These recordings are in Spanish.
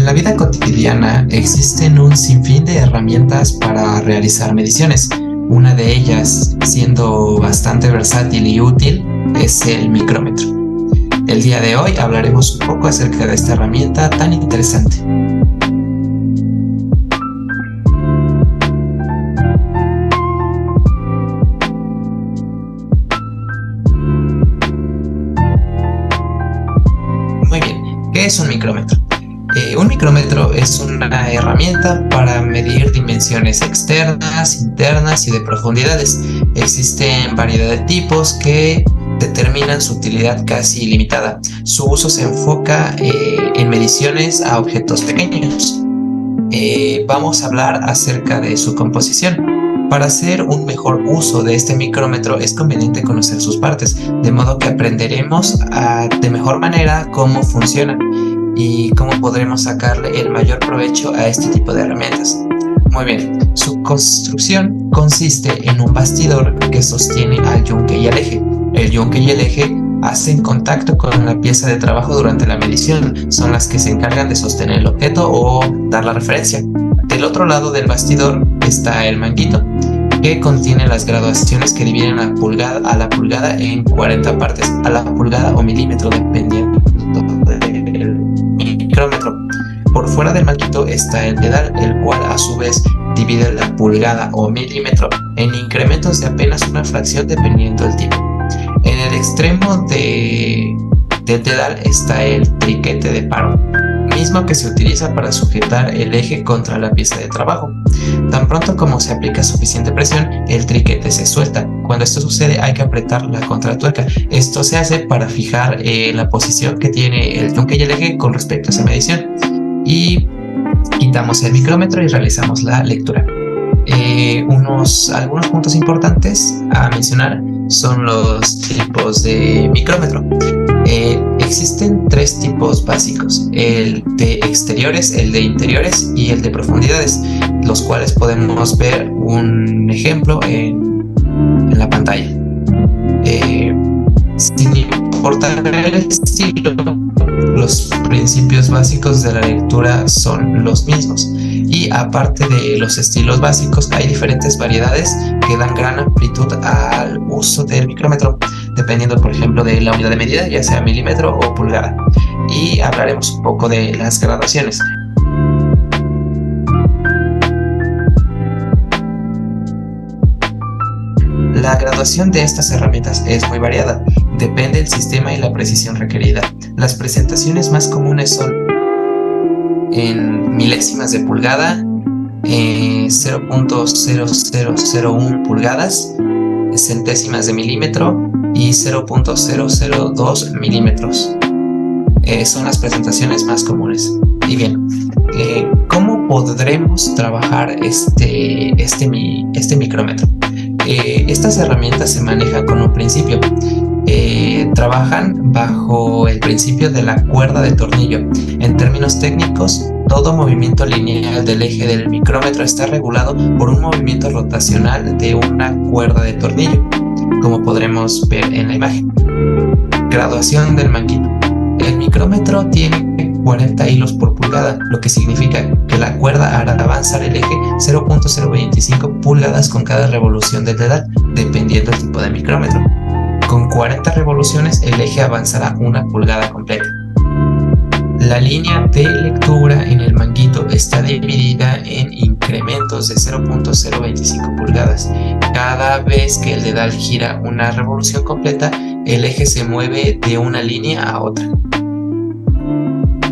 la vida cotidiana existen un sinfín de herramientas para realizar mediciones. Una de ellas, siendo bastante versátil y útil, es el micrómetro. El día de hoy hablaremos un poco acerca de esta herramienta tan interesante. Muy bien, ¿qué es un micrómetro? Un micrómetro es una herramienta para medir dimensiones externas, internas y de profundidades. Existen variedad de tipos que determinan su utilidad casi ilimitada. Su uso se enfoca en mediciones a objetos pequeños. Vamos a hablar acerca de su composición. Para hacer un mejor uso de este micrómetro es conveniente conocer sus partes, de modo que aprenderemos de mejor manera cómo funciona y cómo podremos sacarle el mayor provecho a este tipo de herramientas. Muy bien, su construcción consiste en un bastidor que sostiene al yunque y al eje. El yunque y el eje hacen contacto con la pieza de trabajo durante la medición, son las que se encargan de sostener el objeto o dar la referencia. Del otro lado del bastidor está el manguito, que contiene las graduaciones que dividen a la pulgada en 40 partes, a la pulgada o milímetro, dependiendo del micrómetro. Por fuera del manguito está el dedal, el cual a su vez divide la pulgada o milímetro en incrementos de apenas una fracción dependiendo del tipo. En el extremo del dedal está el triquete de paro, mismo que se utiliza para sujetar el eje contra la pieza de trabajo. Tan pronto como se aplica suficiente presión, el triquete se suelta. Cuando esto sucede hay que apretar la contratuerca. Esto se hace para fijar la posición que tiene el yunque y el eje con respecto a esa medición. Y quitamos el micrómetro y realizamos la lectura. Algunos puntos importantes a mencionar son los tipos de micrómetro. Existen tres tipos básicos: el de exteriores, el de interiores y el de profundidades, los cuales podemos ver un ejemplo en la pantalla. Sin importar el estilo, los principios básicos de la lectura son los mismos, y aparte de los estilos básicos hay diferentes variedades que dan gran amplitud al uso del micrómetro, dependiendo por ejemplo de la unidad de medida, ya sea milímetro o pulgada, y hablaremos un poco de las graduaciones. La graduación de estas herramientas es muy variada, depende del sistema y la precisión requerida. Las presentaciones más comunes son en milésimas de pulgada, 0.0001 pulgadas, centésimas de milímetro y 0.002 milímetros. Son las presentaciones más comunes. Y bien, ¿cómo podremos trabajar este micrómetro? Estas herramientas se manejan con un principio. Trabajan bajo el principio de la cuerda de tornillo. En términos técnicos, todo movimiento lineal del eje del micrómetro está regulado por un movimiento rotacional de una cuerda de tornillo, como podremos ver en la imagen. Graduación del manguito. El micrómetro tiene 40 hilos por pulgada, lo que significa que la cuerda hará avanzar el eje 0.025 pulgadas con cada revolución del dedal, dependiendo del tipo de micrómetro. Con 40 revoluciones el eje avanzará una pulgada completa. La línea de lectura en el manguito está dividida en incrementos de 0.025 pulgadas. Cada vez que el dedal gira una revolución completa, el eje se mueve de una línea a otra.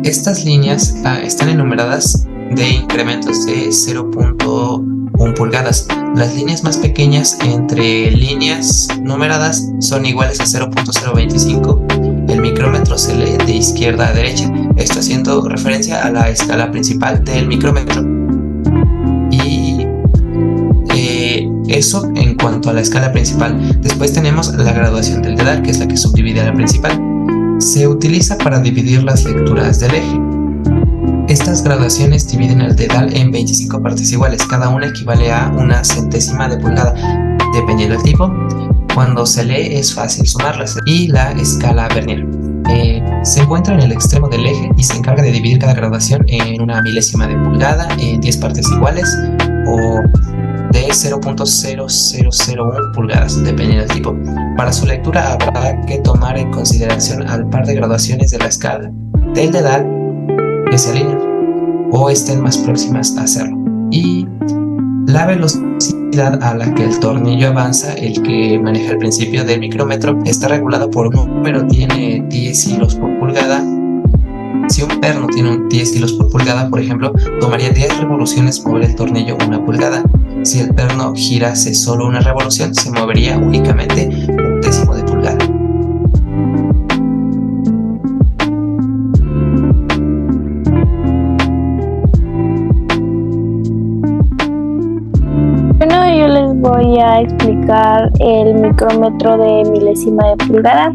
Estas líneas están enumeradas de incrementos de 0.1 pulgadas. Las líneas más pequeñas entre líneas numeradas son iguales a 0.025. El micrómetro se lee de izquierda a derecha, esto haciendo referencia a la escala principal del micrómetro. Y eso en cuanto a la escala principal. Después tenemos la graduación del dedal, que es la que subdivide a la principal. Se utiliza para dividir las lecturas del eje. Estas graduaciones dividen el dedal en 25 partes iguales, cada una equivale a una centésima de pulgada, dependiendo del tipo. Cuando se lee es fácil sumarlas. Y la escala Vernier. Se encuentra en el extremo del eje y se encarga de dividir cada graduación en una milésima de pulgada en 10 partes iguales o de 0.0001 pulgadas, dependiendo del tipo. Para su lectura habrá que tomar en consideración al par de graduaciones de la escala del dedal que se alineen o estén más próximas a hacerlo, y la velocidad a la que el tornillo avanza. El que maneja el principio del micrómetro está regulado por un número, tiene 10 hilos por pulgada. Si un perno tiene 10 hilos por pulgada, por ejemplo, tomaría 10 revoluciones mover el tornillo 1 pulgada. Si el perno girase solo una revolución, se movería únicamente 1/10 de pulgada. Bueno, yo les voy a explicar el micrómetro de milésima de pulgada.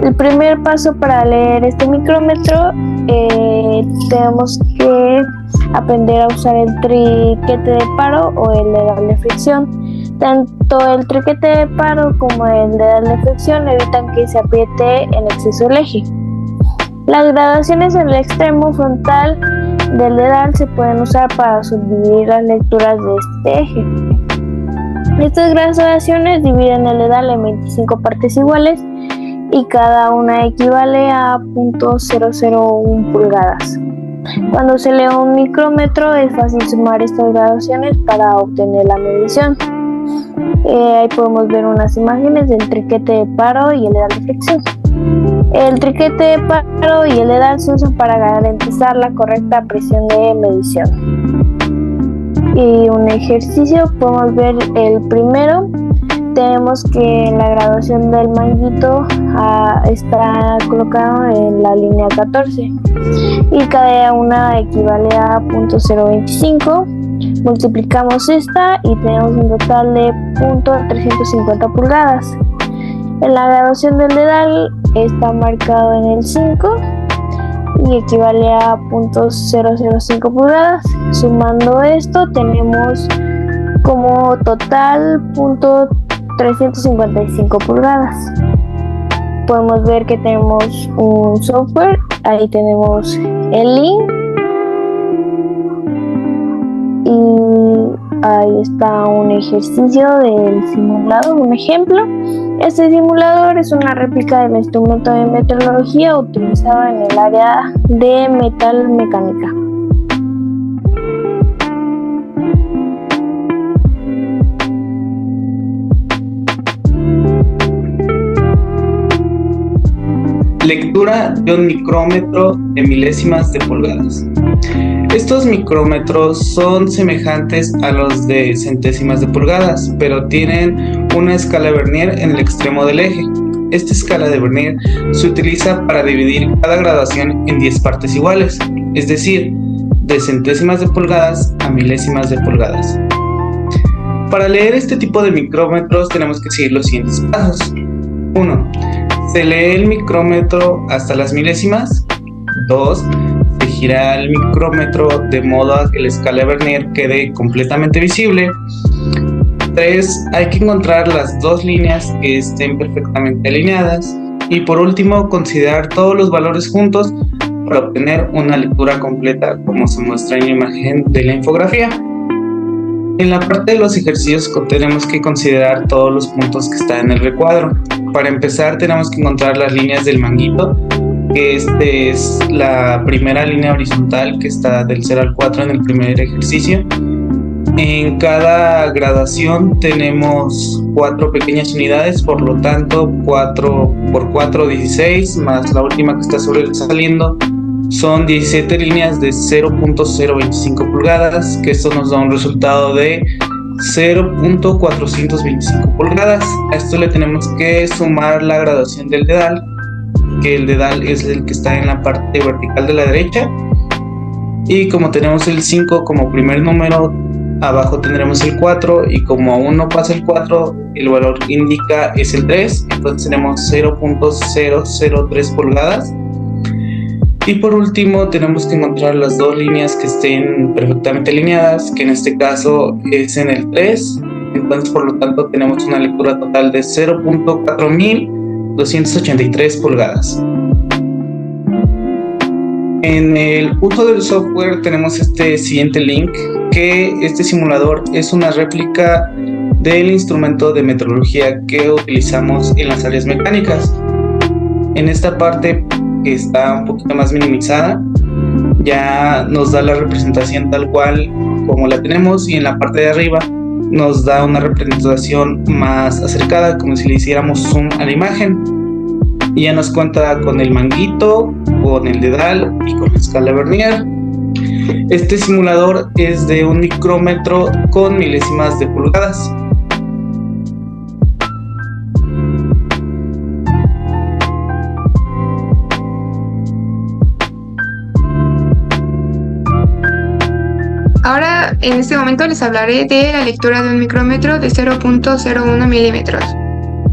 El primer paso para leer este micrómetro, tenemos que aprender a usar el triquete de paro o el dedal de fricción. Tanto el triquete de paro como el dedal de fricción evitan que se apriete en exceso el eje. Las graduaciones en el extremo frontal del dedal se pueden usar para subdividir las lecturas de este eje. Estas graduaciones dividen el dedal en 25 partes iguales y cada una equivale a 0.001 pulgadas. Cuando se lee un micrómetro es fácil sumar estas graduaciones para obtener la medición. Ahí podemos ver unas imágenes del triquete de paro y el dedal de fricción. El triquete de paro y el dedal se usan para garantizar la correcta presión de medición. Y un ejercicio, podemos ver el primero. Tenemos que la graduación del manguito está colocado en la línea 14 y cada una equivale a 0.025. Multiplicamos esta y tenemos un total de 0.350 pulgadas. En la graduación del dedal está marcado en el 5 y equivale a 0.005 pulgadas. Sumando esto tenemos como total 0.355 pulgadas. Podemos ver que tenemos un software, ahí tenemos el link y ahí está un ejercicio del simulado, un ejemplo. Este simulador es una réplica del instrumento de metrología utilizado en el área de metalmecánica. Lectura de un micrómetro de milésimas de pulgadas. Estos micrómetros son semejantes a los de centésimas de pulgadas, pero tienen una escala de Vernier en el extremo del eje. Esta escala de Vernier se utiliza para dividir cada graduación en 10 partes iguales, es decir, de centésimas de pulgadas a milésimas de pulgadas. Para leer este tipo de micrómetros tenemos que seguir los siguientes pasos. 1. Se lee el micrómetro hasta las milésimas. 2. Se gira el micrómetro de modo a que la escala de Vernier quede completamente visible. 3. Hay que encontrar las dos líneas que estén perfectamente alineadas. Y por último, considerar todos los valores juntos para obtener una lectura completa, como se muestra en la imagen de la infografía. En la parte de los ejercicios tenemos que considerar todos los puntos que están en el recuadro. Para empezar tenemos que encontrar las líneas del manguito, que es la primera línea horizontal que está del 0 al 4 en el primer ejercicio. En cada graduación tenemos 4 pequeñas unidades, por lo tanto 4 por 4, 16, más la última que está sobresaliendo, son 17 líneas de 0.025 pulgadas, que esto nos da un resultado de 0.425 pulgadas. A esto le tenemos que sumar la graduación del dedal, que el dedal es el que está en la parte vertical de la derecha, y como tenemos el 5 como primer número, abajo tendremos el 4, y como aún no pasa el 4, el valor que indica es el 3, entonces tenemos 0.003 pulgadas. Y por último tenemos que encontrar las dos líneas que estén perfectamente alineadas, que en este caso es en el 3, entonces por lo tanto tenemos una lectura total de 0.4283 pulgadas. En el uso del software tenemos este siguiente link, que este simulador es una réplica del instrumento de metrología que utilizamos en las áreas mecánicas. En esta parte, que está un poquito más minimizada, ya nos da la representación tal cual como la tenemos, y en la parte de arriba nos da una representación más acercada, como si le hiciéramos zoom a la imagen. Y ya nos cuenta con el manguito, con el dedal y con la escala Vernier. Este simulador es de un micrómetro con milésimas de pulgadas. Ahora, en este momento les hablaré de la lectura de un micrómetro de 0.01 milímetros.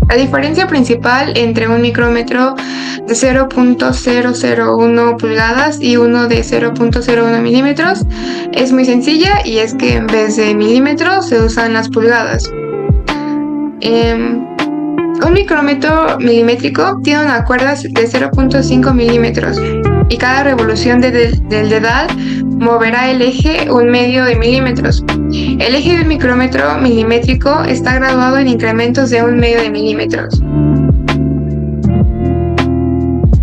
La diferencia principal entre un micrómetro de 0.001 pulgadas y uno de 0.01 milímetros es muy sencilla, y es que en vez de milímetros se usan las pulgadas. Un micrómetro milimétrico tiene una cuerda de 0.5 milímetros y cada revolución del dedal moverá el eje 1/2 de milímetros. El eje del micrómetro milimétrico está graduado en incrementos de 1/2 de milímetros.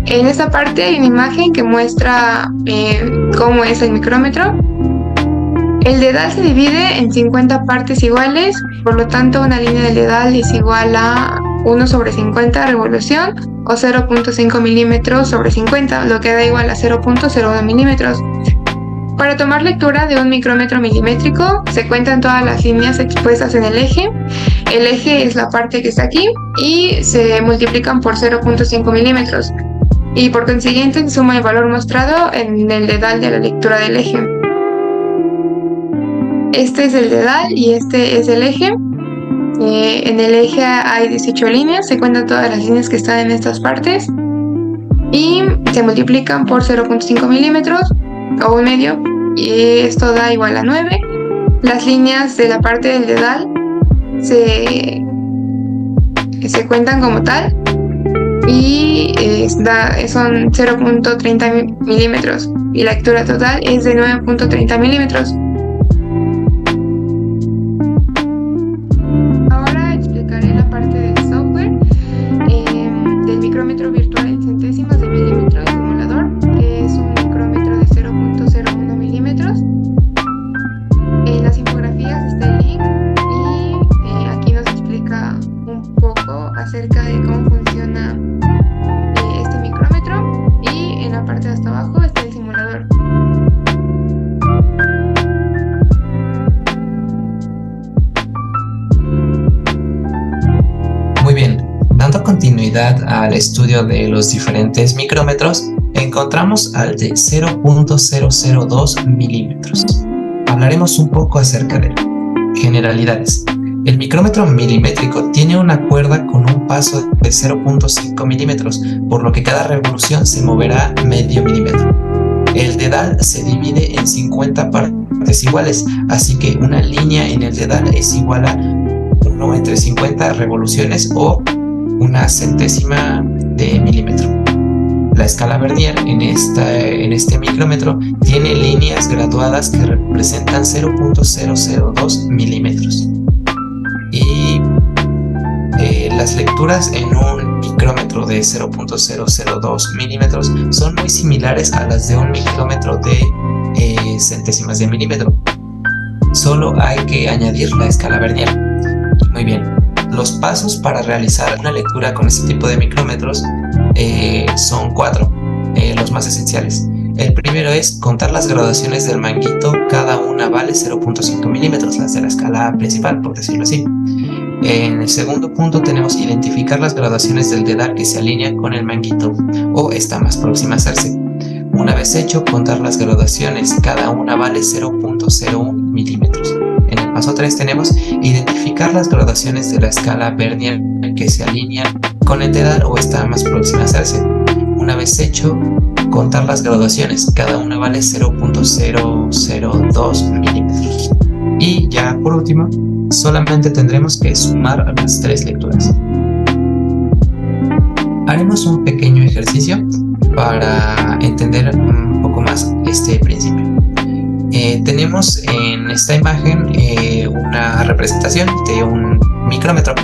En esta parte hay una imagen que muestra cómo es el micrómetro. El dedal se divide en 50 partes iguales, por lo tanto una línea del dedal es igual a 1/50 revolución, o 0.5 milímetros sobre 50, lo que da igual a 0.01 milímetros. Para tomar lectura de un micrómetro milimétrico, se cuentan todas las líneas expuestas en el eje. El eje es la parte que está aquí y se multiplican por 0.5 milímetros. Y por consiguiente se suma el valor mostrado en el dedal de la lectura del eje. Este es el dedal y este es el eje. En el eje hay 18 líneas, se cuentan todas las líneas que están en estas partes y se multiplican por 0.5 milímetros o 1/2, y esto da igual a 9. Las líneas de la parte del dedal se cuentan como tal y son 0.30 milímetros, y la lectura total es de 9.30 milímetros. Ahora explicaré la parte del software del micrómetro virtual en centésimas de milímetro simulador, que es un micrómetro de 0.01 milímetros. En las infografías está el link, y aquí nos explica un poco acerca de cómo funciona este micrómetro, y en la parte de hasta abajo está el simulador. Muy bien, dando continuidad al estudio de los diferentes micrómetros, encontramos al de 0.002 milímetros. Hablaremos un poco acerca de él. Generalidades. El micrómetro milimétrico tiene una cuerda con un paso de 0.5 milímetros, por lo que cada revolución se moverá medio milímetro. El dedal se divide en 50 partes iguales, así que una línea en el dedal es igual a 1 entre 50 revoluciones, o una centésima de milímetro. La escala Vernier en este micrómetro tiene líneas graduadas que representan 0.002 milímetros. Y las lecturas en un micrómetro de 0.002 milímetros son muy similares a las de un micrómetro de centésimas de milímetro. Solo hay que añadir la escala Vernier. Muy bien, los pasos para realizar una lectura con este tipo de micrómetros son 4, los más esenciales. El primero es contar las graduaciones del manguito, cada una vale 0.5 milímetros, las de la escala principal, por decirlo así. En el segundo punto tenemos identificar las graduaciones del dedal que se alinean con el manguito o está más próxima a hacerse. Una vez hecho, contar las graduaciones, cada una vale 0.01 milímetros. En el paso 3 tenemos identificar las graduaciones de la escala Vernier que se alinean con el dedal o está más próxima a hacerse. Una vez hecho, contar las graduaciones, cada una vale 0.002 milímetros. Y ya por último, solamente tendremos que sumar las 3 lecturas. Haremos un pequeño ejercicio para entender un poco poco más este principio. Tenemos en esta imagen una representación de un micrómetro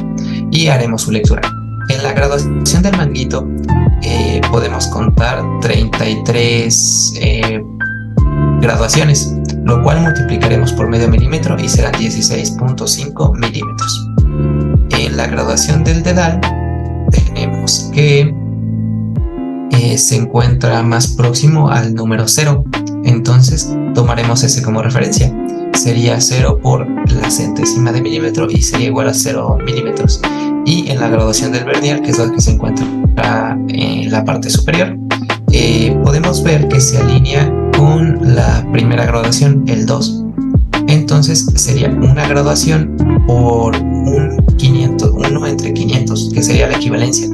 y haremos su lectura. En la graduación del manguito podemos contar 33 graduaciones, lo cual multiplicaremos por medio milímetro y serán 16.5 milímetros. En la graduación del dedal tenemos que se encuentra más próximo al número 0, entonces tomaremos ese como referencia. Sería 0 por la centésima de milímetro y sería igual a 0 milímetros. Y en la graduación del vernier, que es la que se encuentra en la parte superior, podemos ver que se alinea con la primera graduación, el 2. Entonces sería una graduación por 1 entre 500, que sería la equivalencia.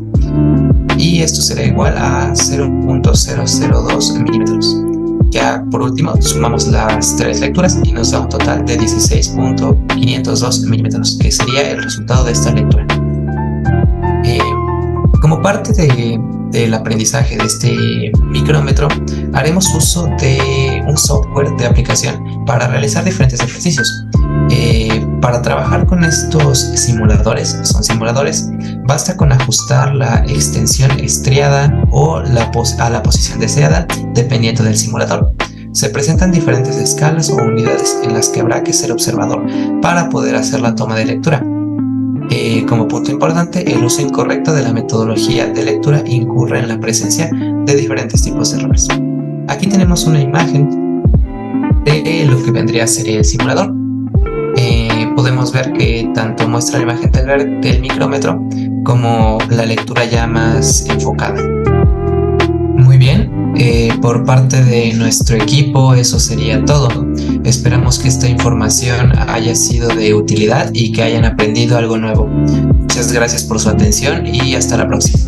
Y esto será igual a 0.002 milímetros. Ya por último sumamos las 3 lecturas y nos da un total de 16.502 milímetros, que sería el resultado de esta lectura. Como parte del aprendizaje de este micrómetro, haremos uso de un software de aplicación para realizar diferentes ejercicios. Para trabajar con estos simuladores, basta con ajustar la extensión estriada o a la posición deseada, dependiendo del simulador. Se presentan diferentes escalas o unidades en las que habrá que ser observador para poder hacer la toma de lectura. Como punto importante, el uso incorrecto de la metodología de lectura incurre en la presencia de diferentes tipos de errores. Aquí tenemos una imagen de lo que vendría a ser el simulador. Podemos ver que tanto muestra la imagen del micrómetro como la lectura ya más enfocada. Muy bien, por parte de nuestro equipo eso sería todo. Esperamos que esta información haya sido de utilidad y que hayan aprendido algo nuevo. Muchas gracias por su atención y hasta la próxima.